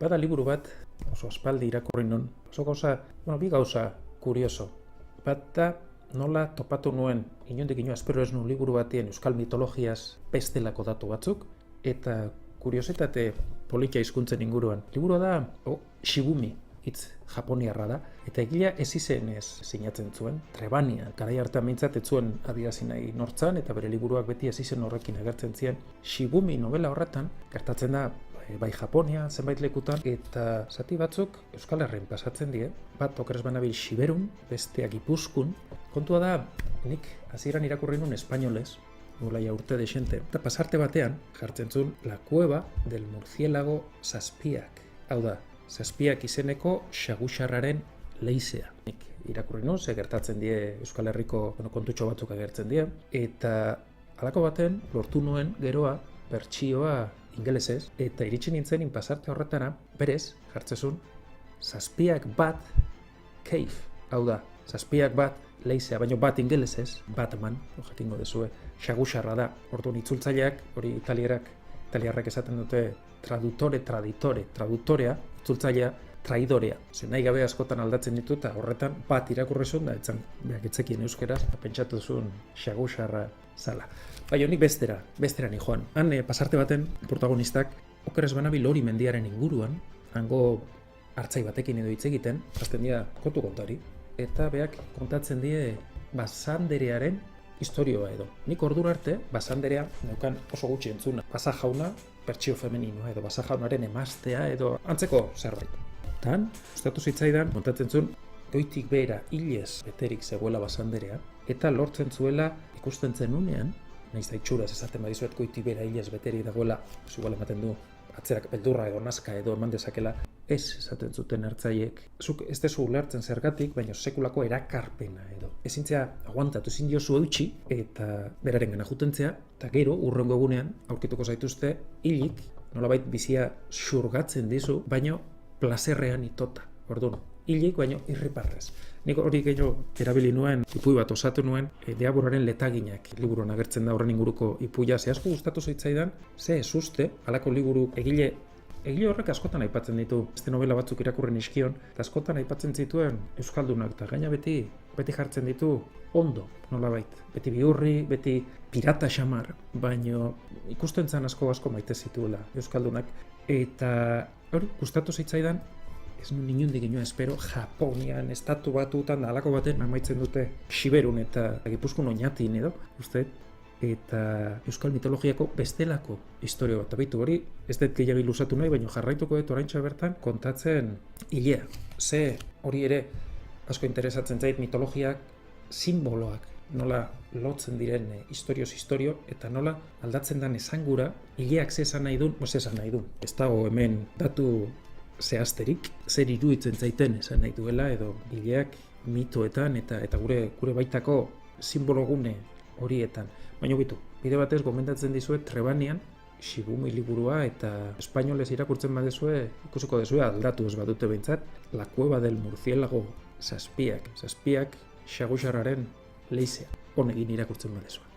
Bada liburu bat, oso aspaldi irakurri nun, bi gauza kurioso. Bat da, nola topatu nuen, inondik ino espero ez nuen liburu batien euskal mitologiaz bestelako datu batzuk, eta kuriositate politia hizkuntzen inguruan. Liburua da, Shibumi, hitz japoniarra da, eta egila ez izenez sinatzen zuen, Trebania, garai hartan mintzat ez zuen adierazi nahi nortzan, eta bere liburuak beti ez izen horrekin agertzen ziren. Shibumi novela horretan, gertatzen da, bai Japonia, zenbait lekutan, eta zati batzuk Euskal Herrian pasatzen die, bat okeres banabil Siberun, besteak Gipuzkoan. Kontua da, nik hasieran irakurri nun espainolez, nolaia urte desente, eta pasarte batean jartzen zuen La Cueva del Murciélago Zazpiak. Hau da, Zazpiak izeneko xaguxarraren leizea. Nik irakurri nun, ze gertatzen die Euskal Herriko kontutxo batzuk agertzen die, eta halako baten lortu nuen geroa bertsioa ingelesez, eta iritsi nintzen pasarte horretara, berez, jartzezun, Zazpiak bat cave. Hau da, Zazpiak bat leizea, baino bat ingelesez, Batman, jakingo dezue, xaguxarra da. Orduan itzultzaileak, hori italiarrak esaten dute tradutorea, itzultzailea, traidorea. Zer nahi gabe askotan aldatzen ditu, eta horretan bat irakurrezun da, etzekien euskeraz, pentsatu zuen xaguxarra zala. Baina honik bestera ni joan. Han pasarte baten protagonistak okeres banabil hori mendiaren inguruan, hango hartzai batekin edo hitz egiten, hasten dira kontu kontari, eta beak kontatzen die Basanderearen istorioa edo. Nik ordura arte Basanderea neukan oso gutxi entzuna. Basa jauna, bertsio femeninoa edo Basa jaunaren emaztea edo antzeko zerbait. Tan, gustatu zitzaidan, kontatzen zuen, goitik behera hilez beterik zegoela Basanderea, eta lortzen zuela ikusten zenunean, nahiz da itxuraz esaten badizuet goitik behera hilez beterik dagoela, igual ematen du atzerak beldurra edo nazka edo eman dezakela, ez esaten zuten ertzaiek. Zuk ez dezu ulertzen zergatik, baina sekulako erakarpena edo. Ezintzea aguantatu, ezin diozu eutxi, eta beraren gana jutentzea, eta gero, urrengo egunean, aurkituko zaituzte, hilik, nolabait bizia xurgatzen dizu, baino plazerrean itota. Orduan, hilik, baino irriparrez. Nik hori gehiago erabili nuen, ipui bat osatu nuen, Deaboraren letaginak liburuan agertzen da horren inguruko ipuia. Ze asko gustatu zaitzaidan, ze ez uste, halako liburu egile horrek askotan aipatzen ditu, beste novela batzuk irakurren iskion, eta askotan aipatzen zituen euskaldunak, eta gaina beti jartzen ditu ondo, nolabait. Beti bihurri, beti pirata xamar, baino ikusten zan asko maite zituela euskaldunak. Eta hori, gustatu zitzaidan, ez nun inundik inoa espero, Japonian, estatu batutan, halako baten amaitzen dute Siberun eta Gipuzkoan oinatin edo, uste, eta euskal mitologiako bestelako historio bat. Baitu hori, ez dut gehiago luzatu nahi, baina jarraituko dut oraintxe bertan kontatzen hilea. Ze hori ere asko interesatzen zait mitologiak, simboloak, nola lotzen diren historioz historio, eta nola aldatzen den esangura, hileak ze esan nahi duen, Ez dago hemen datu zehazterik, zer iruditzen zaiten esan nahi duela, edo hileak mitoetan eta gure baitako simbologune horietan. Baina bide batez gomendatzen dizuet Trebanian, Shibumi liburua eta espainolez irakurtzen badezue, ikusiko dezue aldatu ez badute behintzat, La Cueva del Murciélago Zazpiak, xaguxarraren leizea, honegin irakurtzen badezue.